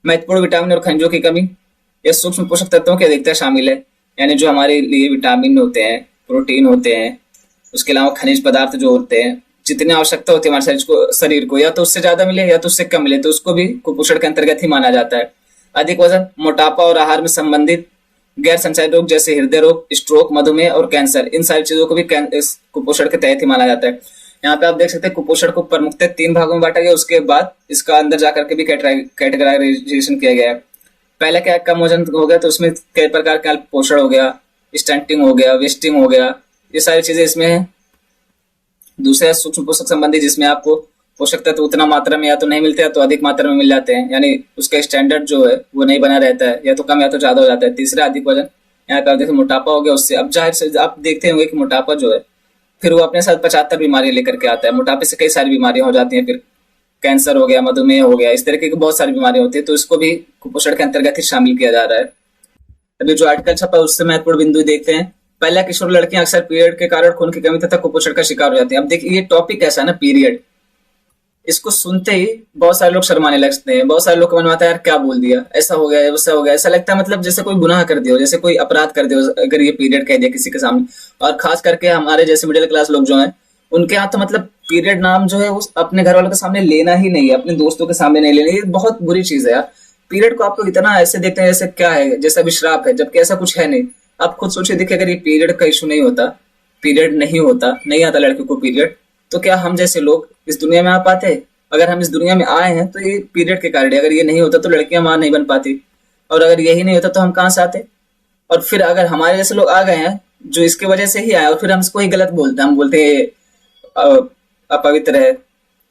महत्वपूर्ण विटामिन और खनिजों की कमी या सूक्ष्म पोषक तत्वों की अधिकता शामिल है। यानी जो हमारे लिए विटामिन होते हैं, प्रोटीन होते हैं, उसके अलावा खनिज पदार्थ जो होते हैं, जितनी आवश्यकता होती है हमारे शरीर को या तो उससे ज्यादा मिले या तो उससे कम मिले तो उसको भी कुपोषण के अंतर्गत ही माना जाता है। अधिक वजन, मोटापा और आहार में संबंधित गैर संचारी रोग जैसे हृदय रोग, स्ट्रोक, मधुमेह और कैंसर, इन सारी चीजों को भी इस कुपोषण के तहत ही माना जाता है। यहाँ पे आप देख सकते हैं कुपोषण को प्रमुखतः 3 भागों में बांटा गया। उसके बाद इसका अंदर जाकर के भी कैटेगराइजेशन किया गया है। पहला क्या, कम वजन हो गया तो उसमें कई प्रकार का पोषण हो गया, स्टंटिंग हो गया, वेस्टिंग हो गया, ये सारी चीजें इसमें है। दूसरा सूक्ष्म पोषक संबंधी जिसमें आपको पोषक तत्व उतना मात्रा में या तो नहीं मिलते या तो अधिक मात्रा में मिल जाते हैं, यानी उसका स्टैंडर्ड जो है वो नहीं बना रहता है, या तो कम या तो ज्यादा हो जाता है। तीसरा अधिक वजन, यहाँ पे आप देखो मोटापा हो गया उससे। अब जाहिर से आप देखते होंगे कि मोटापा जो है फिर वो अपने साथ 75 बीमारियां लेकर के आता है। मोटापे से कई सारी बीमारियां हो जाती हैं, फिर कैंसर हो गया, मधुमेह हो गया, इस तरीके की बहुत सारी बीमारियां होती है, तो इसको भी कुपोषण के अंतर्गत ही शामिल किया जा रहा है। अभी जो आर्टिकल छपा उससे महत्वपूर्ण बिंदु देखते हैं। पहला, किशोर लड़कियां अक्सर पीरियड के कारण खून की कमी तथा कुपोषण का शिकार हो जाती हैं। अब देखिए ये टॉपिक ऐसा है ना, पीरियड, इसको सुनते ही बहुत सारे लोग शर्माने लगते हैं। बहुत सारे लोग को मन आता है यार क्या बोल दिया, ऐसा हो गया वैसा हो गया, ऐसा लगता है मतलब जैसे कोई गुनाह कर दिया हो, जैसे कोई अपराध कर दिया हो अगर ये पीरियड कह दिया किसी के सामने। और खास करके हमारे जैसे मिडिल क्लास लोग जो हैं उनके यहाँ तो मतलब पीरियड नाम जो है वो अपने घर वालों के सामने लेना ही नहीं है, अपने दोस्तों के सामने नहीं लेना। ये बहुत बुरी चीज है यार। पीरियड को आप लोग इतना ऐसे देखते हैं जैसे क्या है, जैसा भी श्राप है, जबकि ऐसा कुछ है नहीं। आप खुद सोचिए, देखिए अगर ये पीरियड का इशू नहीं होता, पीरियड नहीं होता, नहीं आता लड़कियों को पीरियड, तो क्या हम जैसे लोग इस दुनिया में आ पाते? अगर हम इस दुनिया में आए हैं तो ये पीरियड के कारण। अगर ये नहीं होता तो लड़कियां मां नहीं बन पाती, और अगर यही नहीं होता तो हम कहां से आते? और फिर अगर हमारे जैसे लोग आ गए हैं जो इसके वजह से ही आए और फिर हम इसको ही गलत बोलते हैं, हम बोलते हैं अपवित्र है,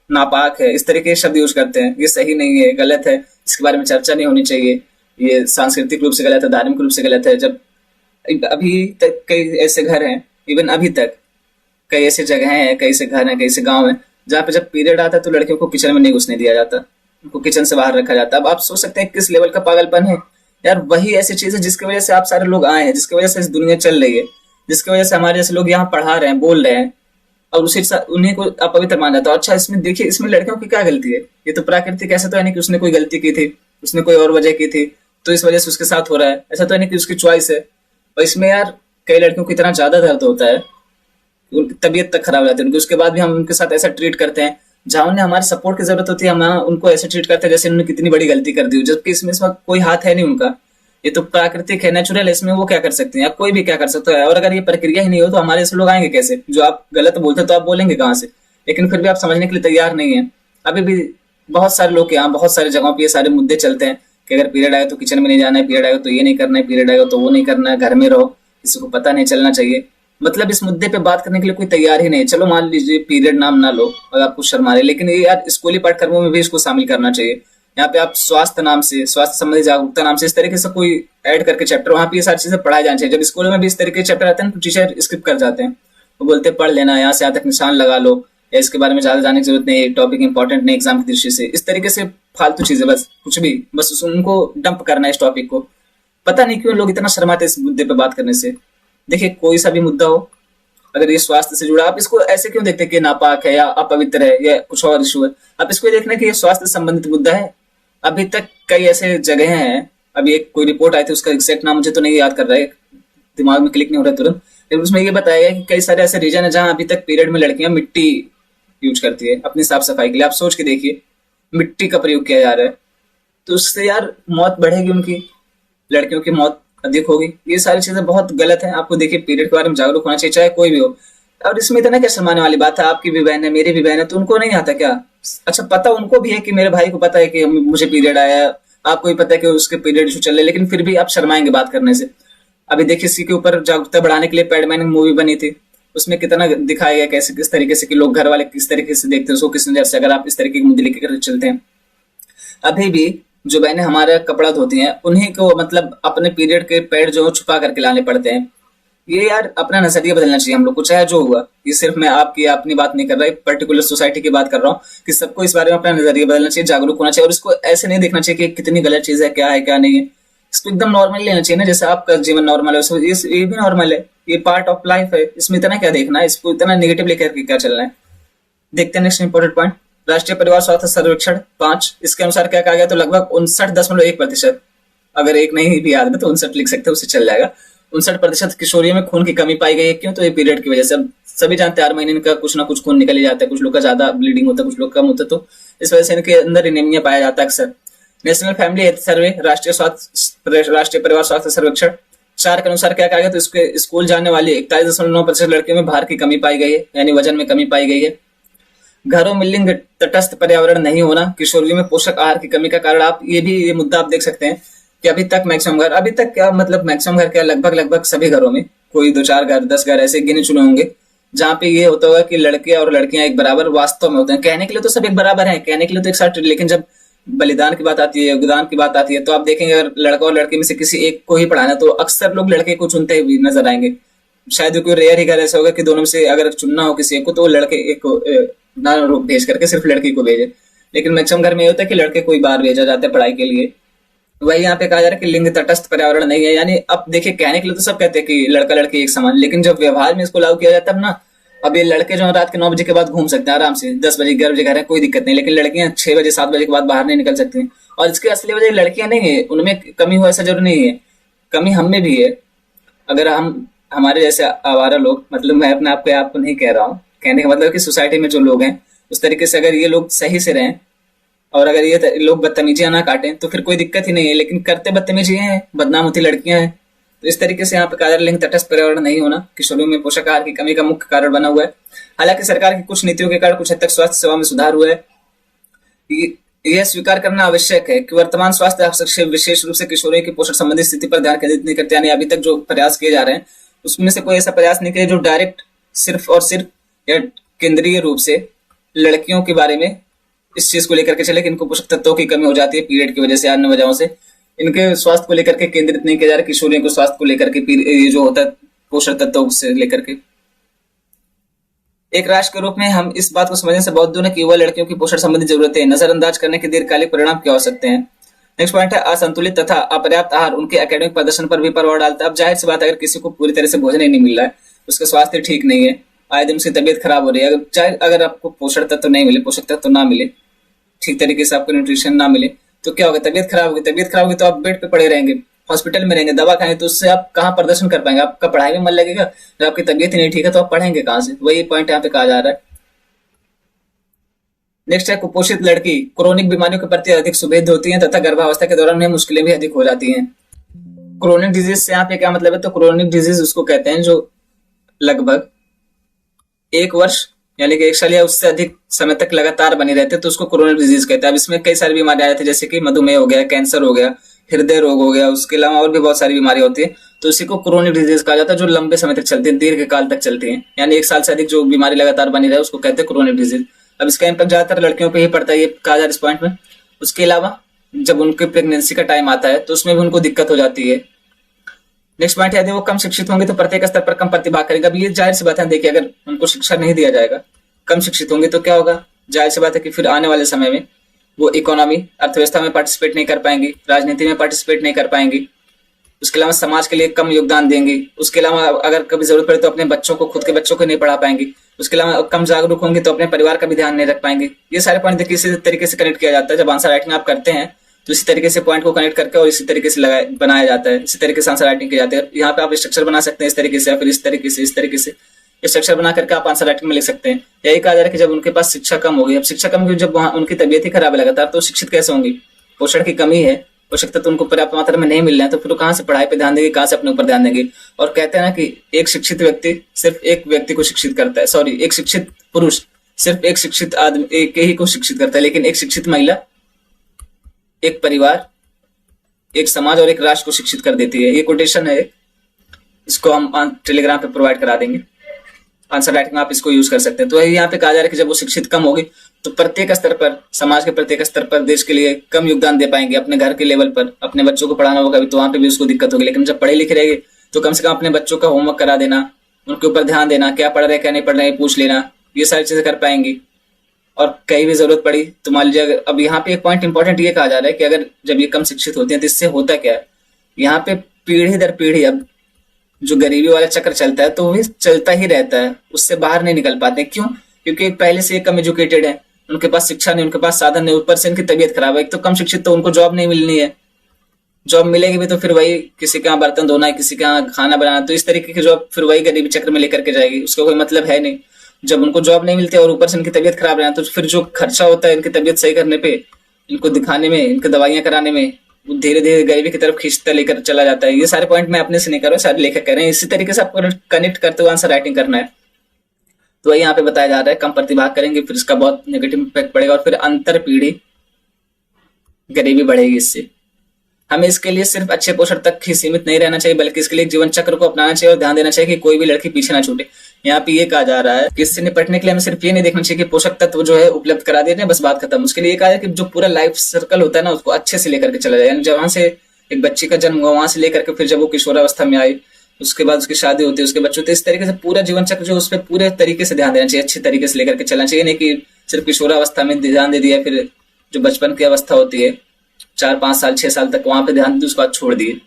नापाक है, इस तरीके के शब्द यूज करते हैं। ये सही नहीं है, गलत है, इसके बारे में चर्चा नहीं होनी चाहिए, ये सांस्कृतिक रूप से गलत है, धार्मिक रूप से गलत है। जब अभी तक कई ऐसे घर हैं, इवन अभी तक कई ऐसे जगह हैं, कई ऐसे घर हैं, कई ऐसे गांव हैं जहाँ पे जब पीरियड आता है तो लड़कियों को किचन में नहीं घुसने दिया जाता, उनको किचन से बाहर रखा जाता है। अब आप सोच सकते हैं किस लेवल का पागलपन है यार। वही ऐसी चीज है जिसकी वजह से आप सारे लोग आए हैं, जिसकी वजह से इस दुनिया चल रही है, जिसकी वजह से हमारे जैसे लोग यहाँ पढ़ा रहे हैं, बोल रहे हैं, और उसी उन्हीं को अपवित्र माना जाता है। अच्छा इसमें देखिए, इसमें लड़कियों की क्या गलती है? ये तो प्राकृतिक, ऐसा तो है नहीं कि उसने कोई गलती की थी, उसने कोई और वजह की थी तो इस वजह से उसके साथ हो रहा है, ऐसा तो है नहीं कि उसकी चॉइस है। और इसमें यार कई लड़कियों को इतना ज्यादा दर्द होता है, उनकी तबीयत तक खराब हो जाती है उनकी, उसके बाद भी हम उनके साथ ऐसा ट्रीट करते हैं जहां उन्हें हमारी सपोर्ट की जरूरत होती है, हम उनको ऐसे ट्रीट करते हैं जैसे उन्होंने कितनी बड़ी गलती कर दी हो, जबकि इसमें इस वक्त कोई हाथ है नहीं उनका। ये तो प्राकृतिक है, नेचुरल है, इसमें वो क्या कर सकते हैं या कोई भी क्या कर सकता है। और अगर ये प्रक्रिया ही नहीं हो तो हमारे ऐसे लोग आएंगे कैसे? जो आप गलत बोलते तो आप बोलेंगे कहाँ से? लेकिन फिर भी आप समझने के लिए तैयार नहीं है। अभी भी बहुत सारे लोग के यहाँ बहुत सारी जगहों पर ये सारे मुद्दे चलते हैं कि अगर पीरियड आएगा तो किचन में नहीं जाना है, पीरियड आएगा तो ये नहीं करना है, पीरियड आएगा तो वो नहीं करना है, घर में रहो, किसी को पता नहीं चलना चाहिए। मतलब इस मुद्दे पे बात करने के लिए कोई तैयार ही नहीं है। चलो मान लीजिए पीरियड नाम ना लो और आपको शर्मा रहे, लेकिन ये यार स्कूली पाठ्यक्रमों में भी इसको शामिल करना चाहिए। यहाँ पे आप स्वास्थ्य नाम से, स्वास्थ्य संबंधी जागरूकता नाम से इस तरीके से कोई ऐड करके चैप्टर, वहाँ पे ये सारी चीजें पढ़ाई जानी चाहिए। जब स्कूल में भी इस तरीके के चैप्टर आते हैं तो टीचर स्किप कर जाते हैं, वो बोलते हैं पढ़ लेना, यहाँ से यहाँ तक निशान लगा लो, या इसके बारे में ज्यादा जानने की जरूरत नहीं, टॉपिक इंपॉर्टेंट नहीं एग्जाम की दृष्टि से। इस तरीके से फालतू चीजें, बस कुछ भी, बस उनको डंप करना है इस टॉपिक को। पता नहीं क्यों लोग इतना शर्माते इस मुद्दे पे बात करने से। देखिए कोई सा भी मुद्दा हो, अगर ये स्वास्थ्य से जुड़ा, आप इसको ऐसे क्यों देखते हैं कि नापाक है या अपवित्र है या कुछ और इशू है? आप इसको देखना कि ये स्वास्थ्य संबंधित मुद्दा है। अभी तक कई ऐसे जगह हैं, अभी एक कोई रिपोर्ट आई थी, उसका एग्जैक्ट नाम मुझे तो नहीं याद कर रहा है, दिमाग में क्लिक नहीं हो रहा तुरंत, लेकिन उसमें ये बताया गया कि कई सारे ऐसे रीजन है जहां अभी तक पीरियड में लड़कियां मिट्टी यूज करती है अपनी साफ सफाई के लिए। आप सोच के देखिए, मिट्टी का प्रयोग किया जा रहा है, तो उससे यार मौत बढ़ेगी, उनकी लड़कियों की मौत अधिक होगी। ये सारी चीजें बहुत गलत है। आपको देखिए पीरियड के बारे में जागरूक होना चाहिए, चाहे कोई भी हो। और इसमें इतना क्या शर्माने वाली बात है? आपकी भी बहन है, मेरी भी बहन है, तो उनको नहीं आता क्या? अच्छा पता उनको भी है कि मेरे भाई को पता है कि मुझे पीरियड आया है, आपको भी पता है कि उसके पीरियड इशू चल रहे, लेकिन फिर भी आप शर्माएंगे बात करने से। अभी देखिए इसी के ऊपर जागरूकता बढ़ाने के लिए पैडमैन मूवी बनी थी, उसमें कितना दिखाया गया कैसे किस तरीके से कि लोग घर वाले किस तरीके से देखते हैं उसको, किस नजर से, अगर आप इस तरीके के मुद्दे लेकर चलते हैं। अभी भी जो बहनें हमारा कपड़ा धोती हैं उन्हीं को मतलब अपने पीरियड के पैड जो छुपा करके लाने पड़ते हैं, ये यार अपना नजरिया बदलना चाहिए हम लोग को, चाहे जो हुआ। ये सिर्फ मैं आपकी अपनी बात नहीं कर रहा, एक पर्टिकुलर सोसाइटी की बात कर रहा हूँ कि सबको इस बारे में अपना नजरिया बदलना चाहिए, जागरूक होना चाहिए, और इसको ऐसे नहीं देखना चाहिए कि कितनी गलत चीज है क्या नहीं है। इसको एकदम नॉर्मल लेना चाहिए ना, जैसे आपका जीवन नॉर्मल है वैसे ये भी नॉर्मल है, ये पार्ट ऑफ लाइफ है। इसमें इतना क्या देखना है, इसको इतना नेगेटिव लेकर के क्या चलना है। देखते हैं नेक्स्ट इंपॉर्टेंट पॉइंट, राष्ट्रीय परिवार स्वास्थ्य सर्वेक्षण 5, इसके अनुसार क्या कहा गया, तो लगभग 59.1%, अगर एक नहीं भी याद है तो 59 लिख सकते हैं, उससे चल जाएगा। 59% किशोरियों में खून की कमी पाई गई है। क्यों, तो ये पीरियड की वजह से। अब सभी जानते हैं 8 महीने का कुछ ना कुछ खून निकल ही जाता है, कुछ लोग का ज्यादा ब्लीडिंग होता है, कुछ लोग कम होता है, तो इस वजह से इनके अंदर एनीमिया पाया जाता है अक्सर। नेशनल फैमिली हेल्थ सर्वे, राष्ट्रीय परिवार स्वास्थ्य सर्वेक्षण 4 के अनुसार क्या कहा गया, तो इसके स्कूल जाने वाली 41.9% लड़कियों में भार की कमी पाई गई है, यानी वजन में कमी पाई गई है। घरों में लिंग तटस्थ पर्यावरण नहीं होना किशोरियों में पोषक आहार की कमी का कारण। आप ये मुद्दा आप देख सकते हैं कि अभी तक मैक्सिमम घर, अभी तक क्या मतलब मैक्सिमम घर क्या, लगभग सभी घरों में, कोई 2-4 घर 10 घर ऐसे गिने चुने होंगे जहाँ पे ये होता होगा कि लड़के और लड़कियां एक बराबर वास्तव में होते हैं। कहने के लिए तो सब एक बराबर हैं, कहने के लिए तो एक साथ, लेकिन जब बलिदान की बात आती है, योगदान की बात आती है, तो आप देखेंगे अगर लड़का और लड़की में से किसी एक को ही पढ़ाना तो अक्सर लोग लड़के को चुनते हुए नजर आएंगे। शायद कोई रेयर ही घर ऐसा होगा कि दोनों में से अगर चुनना हो किसी एक को, तो वो लड़के एक को ना भेज करके सिर्फ लड़की को भेजे। लेकिन मैक्सिमम घर में ये होता है कि लड़के को ही बाहर भेजा जाता है पढ़ाई के लिए। वही यहाँ पे कहा जा रहा है कि लिंग तटस्थ पर्यावरण नहीं है, यानी अब देखिए कहने के लिए तो सब कहते हैं कि लड़का लड़की एक समान, लेकिन जब व्यवहार में इसको लागू किया जाता है ना, अब ये लड़के जो है रात के 9 बजे के बाद घूम सकते हैं आराम से, 10 बजे 11 बजे घर है, कोई दिक्कत नहीं, लेकिन लड़कियां 6 बजे 7 बजे के बाद बाहर नहीं निकल सकती हैं। और इसकी असली वजह लड़कियां नहीं है, उनमें कमी हो ऐसा जरूर नहीं है, कमी हम में भी है। अगर हम हमारे जैसे आवारा लोग, मतलब मैं अपने आपको नहीं कह रहा हूँ, कहने का मतलब कि सोसाइटी में जो लोग हैं उस तरीके से अगर ये लोग सही से रहें और अगर ये लोग बदतमीजियां ना काटें तो फिर कोई दिक्कत ही नहीं है, लेकिन करते बदतमीजी हैं, बदनाम होती लड़कियां हैं। तो इस तरीके से यहाँ पे कहा लिंग तटस्थ पर्यावरण नहीं होना किशोरियों में पोषक आहार की कमी का मुख्य कारण बना हुआ है। हालांकि सरकार की कुछ नीतियों के कारण कुछ हद तक स्वास्थ्य सेवा में सुधार हुआ है। यह स्वीकार करना आवश्यक है कि वर्तमान स्वास्थ्य हस्तक्षेप विशेष रूप से किशोरियों की पोषण संबंधी स्थिति पर ध्यान केंद्रित नहीं करते, यानी अभी तक जो प्रयास किए जा रहे हैं उसमें से कोई ऐसा प्रयास नहीं किया जो डायरेक्ट सिर्फ और सिर्फ या केंद्रीय रूप से लड़कियों के बारे में इस चीज को लेकर के चले कि इनको पोषक तत्वों की कमी हो जाती है पीरियड की वजह से, अन्य वजहों से। इनके स्वास्थ्य को लेकर के केंद्रित नहीं किया जा रहा, किशोरियों को स्वास्थ्य को लेकर के ये जो होता है पोषण तत्वों से लेकर के। एक राष्ट्र के रूप में हम इस बात को समझने से बहुत दूर है कि युवा लड़कियों की पोषण संबंधी जरूरतें नजरअंदाज करने के दीर्घकालिक परिणाम क्या हो सकते हैं। नेक्स्ट पॉइंट है असंतुलित तथा अपर्याप्त आहार उनके एकेडमिक प्रदर्शन पर भी प्रभाव डालता है। अब जाहिर सी बात है, अगर किसी को पूरी तरह से भोजन ही नहीं मिल रहा है, उसका स्वास्थ्य ठीक नहीं है, आए दिन उसकी तबीयत खराब हो रही है, अगर आपको पोषण तत्व नहीं मिले, पोषक तत्व ना मिले, ठीक तरीके से आपको न्यूट्रिशन ना मिले, तो क्या होगा, तबीयत खराब होगी। तबीयत खराब होगी तो आप बेड पे पड़े रहेंगे, हॉस्पिटल में रहेंगे, दवा खाएंगे, तो उससे आप कहाँ प्रदर्शन कर पाएंगे, आपका पढ़ाई में मन लगेगा। जब आपकी तबीयत ही नहीं ठीक है तो आप पढ़ेंगे कहाँ से, वही पॉइंट यहाँ पे कहा जा रहा है। नेक्स्ट है कुपोषित लड़की क्रोनिक बीमारियों के प्रति अधिक सुभेद्य होती है तथा गर्भावस्था के दौरान उन्हें मुश्किलें भी अधिक हो जाती हैं। क्रोनिक डिजीज से यहाँ पे क्या मतलब है, तो क्रोनिक डिजीज उसको कहते हैं जो लगभग 1 वर्ष यानी कि 1 साल या उससे अधिक समय तक लगातार बने रहते हैं, तो उसको क्रोनिक डिजीज कहते हैं। अब इसमें कई सारी बीमारियां आ जाती है, जैसे कि मधुमेह हो गया, कैंसर हो गया, हृदय रोग हो गया, उसके अलावा और भी बहुत सारी बीमारियां होती है, तो इसी को क्रोनिक डिजीज कहा जाता है, जो लंबे समय तक चलती है, दीर्घ काल तक चलती है, यानी 1 साल से अधिक जो बीमारी लगातार बनी रहे उसको कहते हैं क्रोनिक डिजीज। अब इसका इम्पैक्ट ज्यादातर लड़कियों पे ही पड़ता है, ये कहा जा रहा है इस पॉइंट में। उसके अलावा जब उनके प्रेगनेंसी का टाइम आता है तो उसमें भी उनको दिक्कत हो जाती है। नेक्स्ट पॉइंट है वो कम शिक्षित होंगे तो प्रत्येक स्तर पर कम प्रतिभा करेगा। अब ये जाहिर सी बात है, देखिए अगर उनको शिक्षा नहीं दिया जाएगा, कम शिक्षित होंगे तो क्या होगा, जाहिर सी बात है कि फिर आने वाले समय में वो इकोनॉमी अर्थव्यवस्था में पार्टिसिपेट नहीं कर पाएंगी, राजनीति में पार्टिसिपेट नहीं कर पाएंगी, उसके अलावा समाज के लिए कम योगदान देंगे, उसके अलावा अगर कभी जरूरत पड़े तो अपने बच्चों को, खुद के बच्चों को नहीं पढ़ा पाएंगी, उसके अलावा कम जागरूक होंगे तो अपने परिवार का भी ध्यान नहीं रख पाएंगे। ये सारे पॉइंट देखिए इसी तरीके से कनेक्ट किया जाता है। जब आंसर राइटिंग आप करते हैं तो इसी तरीके से पॉइंट को कनेक्ट करके और इसी तरीके से बनाया जाता है, इसी तरीके से आंसर राइटिंग की जाती है। यहाँ पे आप स्ट्रक्चर बना सकते हैं इस तरीके से, या फिर इस तरीके से स्ट्रक्चर बना करके आप आंसर राइटिंग में लिख सकते हैं। यही कहा जा रहा है कि जब उनके पास शिक्षा कम होगी, अब शिक्षा कम होगी, जब वहाँ उनकी तबीयत ही खराब है लगातार, तो शिक्षित कैसे होंगी, पोषण की कमी है, पोषक तत्व उनको पर्याप्त मात्रा में नहीं मिल रहे हैं, तो फिर कहाँ से पढ़ाई पे ध्यान देंगे, कहाँ से अपने ऊपर ध्यान देंगे। और कहते हैं ना कि एक शिक्षित व्यक्ति सिर्फ एक व्यक्ति को शिक्षित करता है, सॉरी, एक शिक्षित पुरुष सिर्फ एक शिक्षित आदमी एक ही को शिक्षित करता है, लेकिन एक शिक्षित महिला एक परिवार, एक समाज और एक राष्ट्र को शिक्षित कर देती है। ये कोटेशन है, इसको हम टेलीग्राम पे प्रोवाइड करा देंगे, आंसर राइटिंग में आप इसको यूज कर सकते हैं। तो यहाँ पे कहा जा रहा है कि जब वो शिक्षित कम होगी तो प्रत्येक स्तर पर, समाज के प्रत्येक स्तर पर देश के लिए कम योगदान दे पाएंगे। अपने घर के लेवल पर अपने बच्चों को पढ़ाना होगा भी तो वहां पे भी उसको दिक्कत होगी, लेकिन जब पढ़े लिखे रहेगी तो कम से कम अपने बच्चों का होमवर्क करा देना, उनके ऊपर ध्यान देना, क्या पढ़ रहे हैं क्या नहीं पढ़ रहे हैं पूछ लेना, ये सारी चीजें कर पाएंगी। और कहीं भी जरूरत पड़ी तो मान लीजिए अब यहाँ पे एक पॉइंट इंपॉर्टेंट ये कहा जा रहा है कि अगर जब ये कम शिक्षित होते हैं तो इससे होता क्या है, यहाँ पे पीढ़ी दर पीढ़ी अब जो गरीबी वाला चक्र चलता है तो वो चलता ही रहता है, उससे बाहर नहीं निकल पाते। क्यों? क्योंकि पहले से कम एजुकेटेड है, उनके पास शिक्षा नहीं, उनके पास साधन नहीं, ऊपर से उनकी तबीयत खराब है। एक तो कम शिक्षित तो उनको जॉब नहीं मिलनी है, जॉब मिलेगी भी तो फिर वही किसी के यहाँ बर्तन धोना है, किसी के यहाँ खाना बनाना, तो इस तरीके की जॉब फिर वही गरीबी चक्र में लेकर के जाएगी, उसका कोई मतलब है नहीं। जब उनको जॉब नहीं मिलती और ऊपर से इनकी तबीयत खराब रहना, तो फिर जो खर्चा होता है इनकी तबीयत सही करने पे, इनको दिखाने में, इनकी दवाइयां कराने में, वो धीरे धीरे गरीबी की तरफ खींचता लेकर चला जाता है। ये सारे पॉइंट मैं अपने से नहीं कर रहा हूँ, सारे लेखक कह रहे हैं। इसी तरीके से आपको कनेक्ट करते हुए आंसर राइटिंग करना है। तो वही यहाँ पे बताया जा रहा है, कम प्रतिभाग करेंगे फिर इसका बहुत नेगेटिव इम्पैक्ट पड़ेगा और फिर अंतर पीढ़ी गरीबी बढ़ेगी। इससे हमें इसके लिए सिर्फ अच्छे पोषण तक ही सीमित नहीं रहना चाहिए, बल्कि इसके लिए जीवन चक्र को अपनाना चाहिए और ध्यान देना चाहिए कि कोई भी लड़की पीछे ना छूटे। यहाँ पे ये कहा जा रहा है कि इससे निपटने के लिए हमें सिर्फ ये नहीं देखना चाहिए कि पोषक तत्व जो है उपलब्ध करा देते हैं बस बात खत्म। उसके लिए कहा है कि जो पूरा लाइफ सर्कल होता है ना उसको अच्छे से लेकर के चला जाए। यानी जहां से एक बच्चे का जन्म हुआ वहां से लेकर के फिर जब वो किशोरावस्था में आई, उसके बाद उसकी शादी होती है, उसके बच्चे होते हैं, इस तरीके से पूरा जीवन चक्र जो उस पर पूरे तरीके से ध्यान देना चाहिए, अच्छे तरीके से लेकर के चलना चाहिए। नहीं कि सिर्फ किशोरावस्था में ध्यान दे दिया, फिर जो बचपन की अवस्था होती है 4-5 साल 6 साल तक वहां पे ध्यान दिया, उसके बाद छोड़ दिए।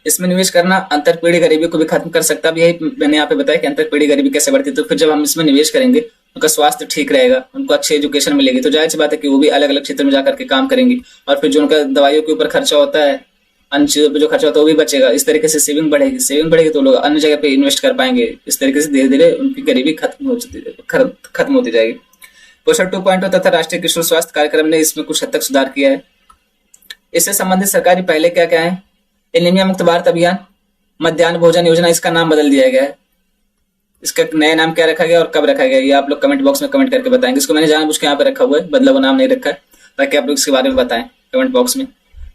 इसमें निवेश करना अंतर पीढ़ी गरीबी को भी खत्म कर सकता है। यही मैंने यहाँ पे बताया कि अंतर पीढ़ी गरीबी कैसे बढ़ती है। तो फिर जब हम इसमें निवेश करेंगे उनका स्वास्थ्य ठीक रहेगा, उनको अच्छी एजुकेशन मिलेगी, तो जाहिर सी बात है कि वो भी अलग अलग क्षेत्र में जाकर के काम करेंगे और फिर जो उनका दवाइयों के ऊपर खर्चा होता है, अन्य चीजों पर जो खर्चा होता है वो भी बचेगा। इस तरीके से सेविंग बढ़ेगी तो लोग अन्य जगह पे इन्वेस्ट कर पाएंगे। इस तरीके से धीरे धीरे उनकी गरीबी खत्म होती जाएगी। पोषण 2.0 तथा राष्ट्रीय किशोर स्वास्थ्य कार्यक्रम ने इसमें कुछ हद तक सुधार किया है। इससे संबंधित सरकारी पहले क्या क्या है? एनीमिया मुक्त भारत अभियान, मध्याह्न भोजन योजना, इसका नाम बदल दिया गया है। इसका नया नाम क्या रखा गया और कब रखा गया ये आप लोग कमेंट बॉक्स में कमेंट करके बताएंगे। इसको मैंने जानबूझ के यहाँ पे रखा हुआ है, बदला हुआ नाम नहीं रखा है, ताकि आप लोग इसके बारे में बताएं कमेंट बॉक्स में।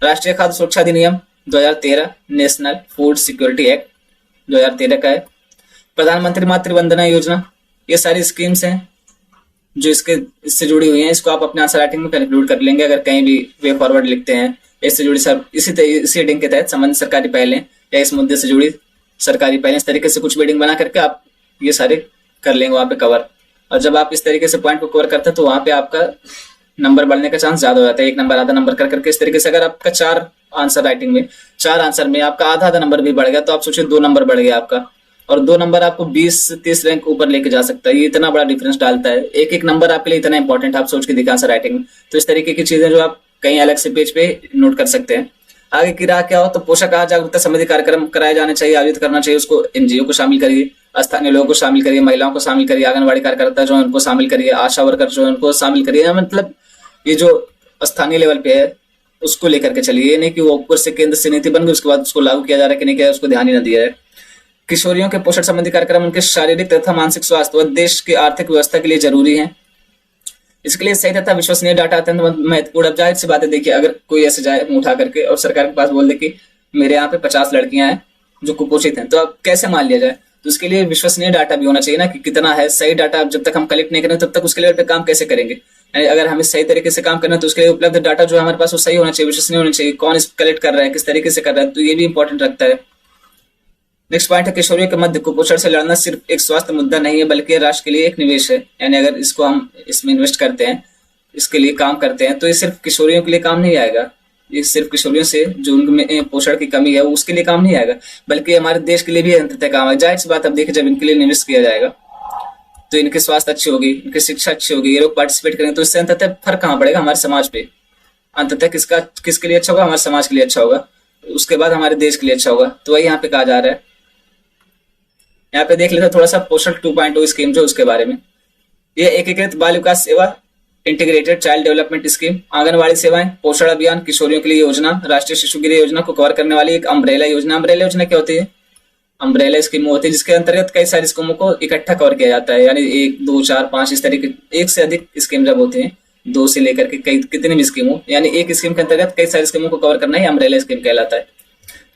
राष्ट्रीय खाद्य सुरक्षा अधिनियम 2013, नेशनल फूड सिक्योरिटी एक्ट 2013 का है। प्रधानमंत्री मातृ वंदना योजना, ये सारी स्कीम्स हैं जो इससे जुड़ी हुई हैं। इसको आप अपने आंसर राइटिंग में कंक्लूड कर लेंगे अगर कहीं भी वे फॉरवर्ड लिखते हैं। इससे जुड़ी सब इसी हेडिंग के तहत संबंधित सरकारी पहलें या इस मुद्दे से जुड़ी सरकारी पहलें, इस तरीके से कुछ हेडिंग बना करके आप ये सारे कर लेंगे वहां पे कवर। और जब आप इस तरीके से पॉइंट को कवर करते हैं तो वहां पे आपका नंबर बढ़ने का चांस ज्यादा हो जाता है। 1 नंबर आधा नंबर कर करके इस तरीके से अगर आपका 4 आंसर राइटिंग में 4 आंसर में आपका आधा नंबर भी बढ़ गया तो आप सोचिए 2 नंबर बढ़ गया आपका, और 2 नंबर आपको 20 से 30 रैंक ऊपर लेके जा सकता है। ये इतना बड़ा डिफरेंस डालता है। एक नंबर आपके लिए इतना इंपॉर्टेंट, आप सोच के दिखा आंसर राइटिंग में। तो इस तरीके की चीजें जो आप कहीं अलग से पेज पे नोट कर सकते हैं। आगे की राह क्या हो तो पोषक आहार जागरूकता संबंधी कार्यक्रम कराए जाने चाहिए, आयोजित करना चाहिए। उसको एनजीओ को शामिल करिए, स्थानीय लोगों को शामिल करिए, महिलाओं को शामिल करिए, आंगनबाड़ी कार्यकर्ता जो है उनको शामिल करिए, आशा वर्कर जो है उनको शामिल करिए। मतलब ये जो स्थानीय लेवल पे है उसको लेकर के चलिए। ये नहीं कि वो ऊपर से केंद्र से नीति बन गई उसके बाद उसको लागू किया जा रहा है कि नहीं किया, उसको ध्यान ही न दिया है। किशोरियों के पोषण संबंधी कार्यक्रम उनके शारीरिक तथा मानसिक स्वास्थ्य व देश की आर्थिक व्यवस्था के लिए जरूरी है। इसके लिए सही तथा विश्वसनीय डाटा अत्यंत महत्वपूर्ण। अब जाहिर सी बात है, देखिए अगर कोई ऐसे जाए मुंह उठा करके और सरकार के पास बोल दे कि मेरे यहाँ पे 50 लड़कियां हैं जो कुपोषित हैं, तो अब कैसे मान लिया जाए? तो उसके लिए विश्वसनीय डाटा भी होना चाहिए ना कि कितना है। सही डाटा जब तक हम कलेक्ट नहीं करें तब तक उसके लेवल पे काम कैसे करेंगे? यानी अगर हमें सही तरीके से काम करना है तो उसके लिए उपलब्ध डाटा जो है हमारे पास वो सही होना चाहिए, विश्वसनीय होना चाहिए। कौन इस कलेक्ट कर रहा है, किस तरीके से कर रहा है, तो ये भी इंपॉर्टेंट रखता है। नेक्स्ट पॉइंट है किशोरियों के मध्य कुपोषण से लड़ना सिर्फ एक स्वास्थ्य मुद्दा नहीं है बल्कि राष्ट्र के लिए एक निवेश है। यानी अगर इसको हम इसमें इन्वेस्ट करते हैं, इसके लिए काम करते हैं, तो ये सिर्फ किशोरियों के लिए काम नहीं आएगा। ये सिर्फ किशोरियों से जो उनमें पोषण की कमी है उसके लिए काम नहीं आएगा, बल्कि हमारे देश के लिए भी अंततः काम आएगा। जाहिर सी बात, अब देखिए जब इनके लिए निवेश किया जाएगा तो इनके स्वास्थ्य अच्छी होगी, इनकी शिक्षा अच्छी होगी, ये लोग पार्टिसिपेट करेंगे, तो इससे अंततः फर्क कहाँ पड़ेगा? हमारे समाज पे। अंततः किसके लिए अच्छा होगा? हमारे समाज के लिए अच्छा होगा, उसके बाद हमारे देश के लिए अच्छा होगा। तो वही यहाँ पे कहा जा रहा है। यहाँ पे देख लेते थोड़ा सा पोषण 2.0 स्कीम जो उसके बारे में। ये एकीकृत बाल विकास सेवा, integrated child development scheme, anganwadi सेवाएं, पोषण अभियान, किशोरियों के लिए योजना, राष्ट्रीय शिशु गृह योजना को कवर करने वाली एक अम्ब्रेला योजना। अम्ब्रेला योजना क्या होती है? अम्ब्रेला स्कीम होती है जिसके अंतर्गत कई सारी स्कीमों को इकट्ठा कवर किया जाता है। यानी 1, 2, 4, 5 इस तरीके, एक से अधिक स्कीम जब होती है, 2 से लेकर के कई कितनी भी स्कीम हो, यानी एक स्कीम के अंतर्गत कई सारी स्कीमों को कवर करना ही अम्ब्रेला स्कीम कहलाता है।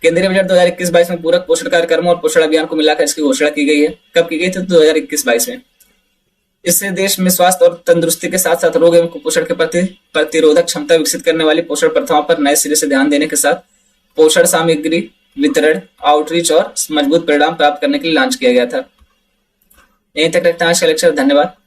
केंद्रीय बजट 2021-22 में पूरक पोषण कार्यक्रमों और पोषण अभियान को मिलाकर इसकी घोषणा की गई है। कब की गई थी? 2021-22 में। इससे देश में स्वास्थ्य और तंदुरुस्ती के साथ साथ रोग एवं कुपोषण के प्रति प्रतिरोधक क्षमता विकसित करने वाली पोषण प्रथाओं पर नए सिरे से ध्यान देने के साथ पोषण सामग्री वितरण, आउटरीच और मजबूत परिणाम प्राप्त करने के लिए लॉन्च किया गया था। यहीं तक रखते हैं आज का लेक्चर। धन्यवाद।